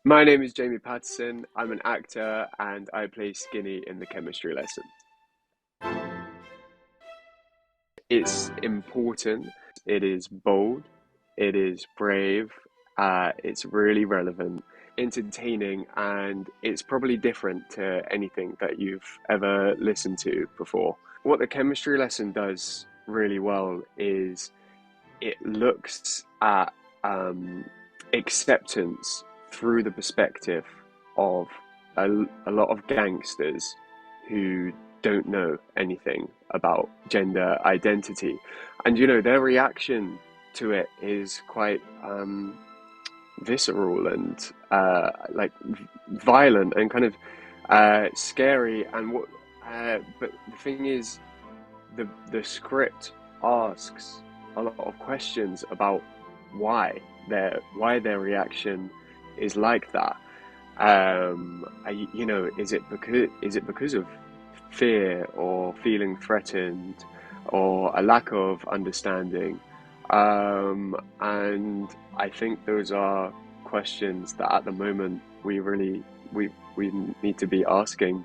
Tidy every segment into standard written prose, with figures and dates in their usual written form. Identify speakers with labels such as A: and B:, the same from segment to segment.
A: My name is Jamie Patterson. I'm an actor and I play Skinny in the chemistry lesson. It's important, it is bold, it is brave, it's really relevant, entertaining, and it's probably different to anything that you've ever listened to before. What the chemistry lesson does really well is it looks at um, acceptance through the perspective of a lot of gangsters who don't know anything about gender identity. And, their reaction to it is quite visceral and violent and kind of scary. But the thing is, the script asks a lot of questions about why their reaction is like that. Is it because of fear or feeling threatened or a lack of understanding? And I think those are questions that at the moment we need to be asking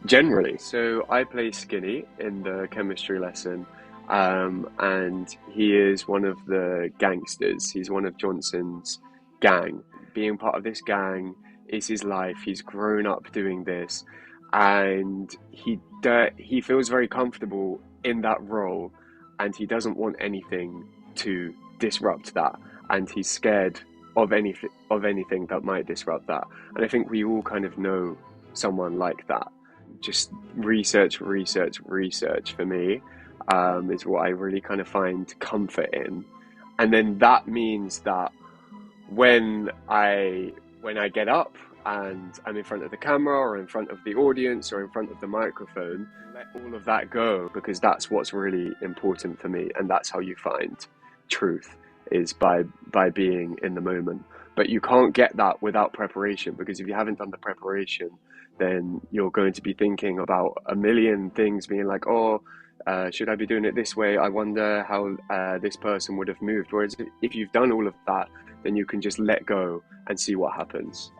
A: generally. So I play Skinny in the chemistry lesson, and he is one of the gangsters. He's one of Johnson's gang. Being part of this gang is his life. He's grown up doing this, and he feels very comfortable in that role, and he doesn't want anything to disrupt that, and he's scared of anything that might disrupt that. And I think we all kind of know someone like that. Just research, research, research for me is what I really kind of find comfort in. And then that means that when I get up and I'm in front of the camera or in front of the audience or in front of the microphone, let all of that go because that's what's really important for me, and that's how you find truth is by being in the moment. But you can't get that without preparation, because if you haven't done the preparation, then you're going to be thinking about a million things, being like, oh, should I be doing it this way? I wonder how this person would have moved. Whereas if you've done all of that, then you can just let go and see what happens.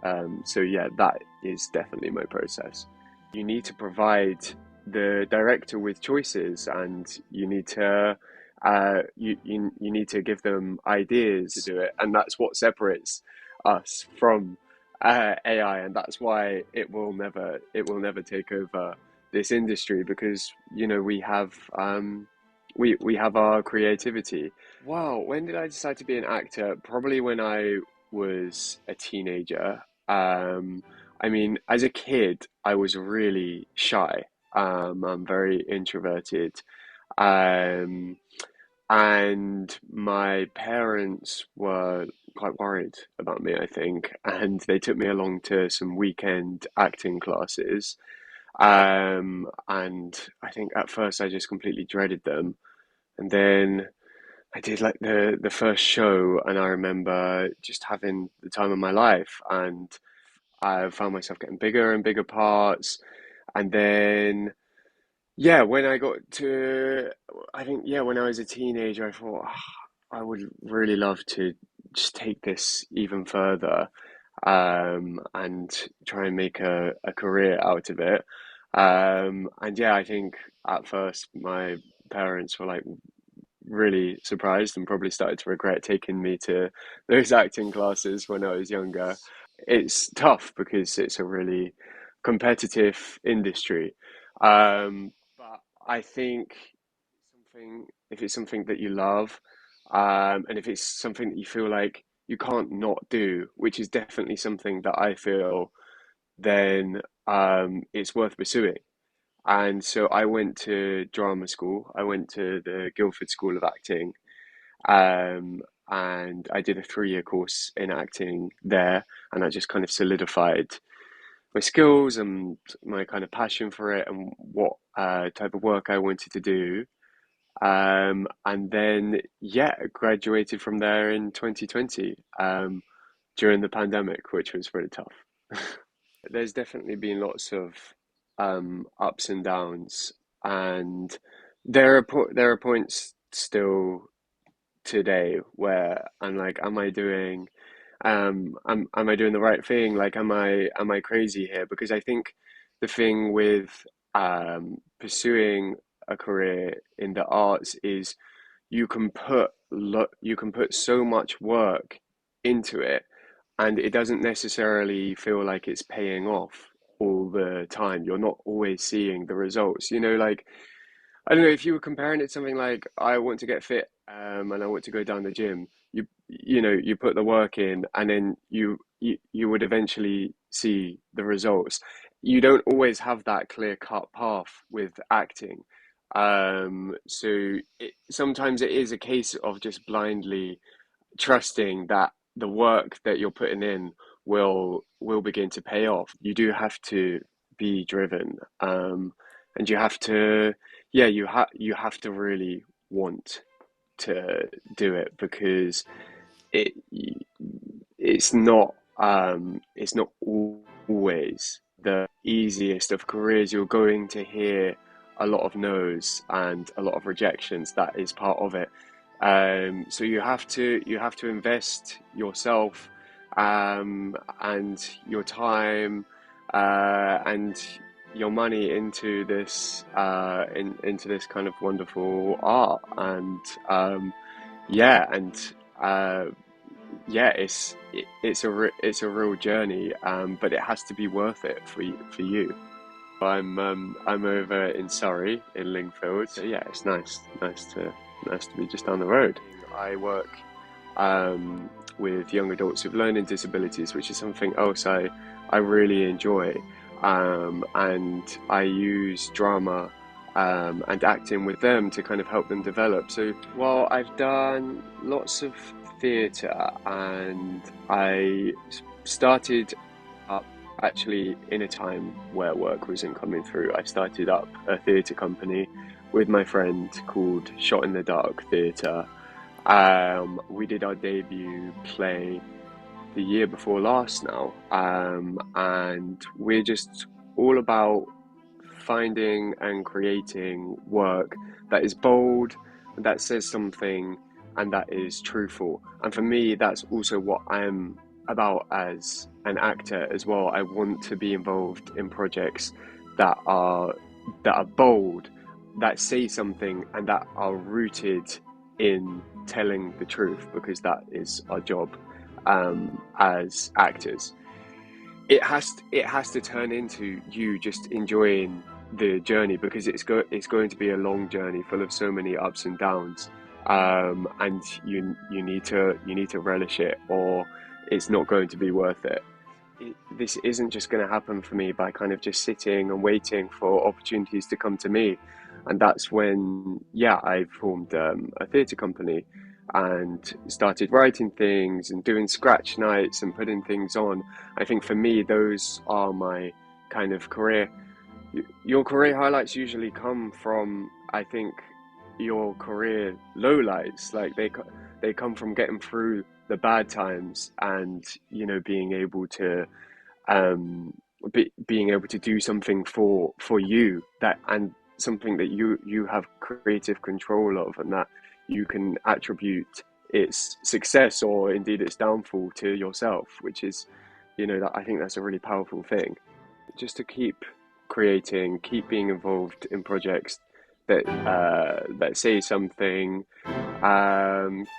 A: So yeah, that is definitely my process. You need to provide the director with choices, and you need to give them ideas to do it, and that's what separates us from AI, and that's why it will never take over this industry, because we have our creativity. Wow, when did I decide to be an actor? Probably when I was a teenager. I mean, as a kid, I was really shy. I'm very introverted. Um, and my parents were quite worried about me, I think, and they took me along to some weekend acting classes. And I think at first I just completely dreaded them, and then I did like the first show, and I remember just having the time of my life, and I found myself getting bigger and bigger parts, and then yeah, when I got to, I think, yeah, when I was a teenager, I thought, I would really love to just take this even further, and try and make a career out of it. And yeah, I think at first my parents were like really surprised and probably started to regret taking me to those acting classes when I was younger. It's tough because it's a really competitive industry. But I think if it's something that you love, and if it's something that you feel like you can't not do, which is definitely something that I feel, then it's worth pursuing. And so I went to drama school. I went to the Guildford School of Acting, and I did a 3-year course in acting there, and I just kind of solidified my skills and my kind of passion for it and what type of work I wanted to do. And then, yeah, graduated from there in 2020, during the pandemic, which was really tough. There's definitely been lots of ups and downs, and there are points still today where I'm like, am I doing? am I doing the right thing? Like, am I crazy here? Because I think the thing with pursuing a career in the arts is you can put so much work into it, and it doesn't necessarily feel like it's paying off all the time. You're not always seeing the results. Like, I don't know, if you were comparing it to something like, I want to get fit, and I want to go down the gym. You put the work in, and then you would eventually see the results. You don't always have that clear cut path with acting. So sometimes it is a case of just blindly trusting that the work that you're putting in will begin to pay off. You do have to be driven, and you have to, yeah, you have to really want to do it, because it it's not always the easiest of careers. You're going to hear a lot of no's and a lot of rejections. That is part of it. So you have to invest yourself, and your time, and your money into this, into this kind of wonderful art. And yeah, and uh, yeah, it's a real journey, but it has to be worth it for you. I'm over in Surrey, in Lingfield. So yeah, it's nice to be just down the road. I work with young adults with learning disabilities, which is something else I really enjoy. And I use drama, and acting with them to kind of help them develop. So, well, I've done lots of theatre, and I started up actually in a time where work wasn't coming through. I started up a theatre company with my friend called Shot in the Dark Theatre. We did our debut play the year before last now, and we're just all about finding and creating work that is bold, that says something, and that is truthful. And for me, that's also what I'm about as an actor as well. I want to be involved in projects that are that are bold, that say something, and that are rooted in telling the truth, because that is our job, as actors. It has to turn into you just enjoying the journey, because it's going to be a long journey full of so many ups and downs, and you need to relish it, or it's not going to be worth it. This isn't just going to happen for me by kind of just sitting and waiting for opportunities to come to me. And that's when, yeah, I formed a theatre company and started writing things and doing scratch nights and putting things on. I think for me, those are my kind of career. Your career highlights usually come from, I think, your career lowlights. Like, they come from getting through the bad times, and being able to, um, being able to do something for you, that, and something that you have creative control of, and that you can attribute its success or indeed its downfall to yourself, which is, that I think that's a really powerful thing. Just to keep creating, keep being involved in projects that say something,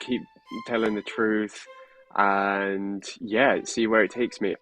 A: keep telling the truth, and yeah, see where it takes me.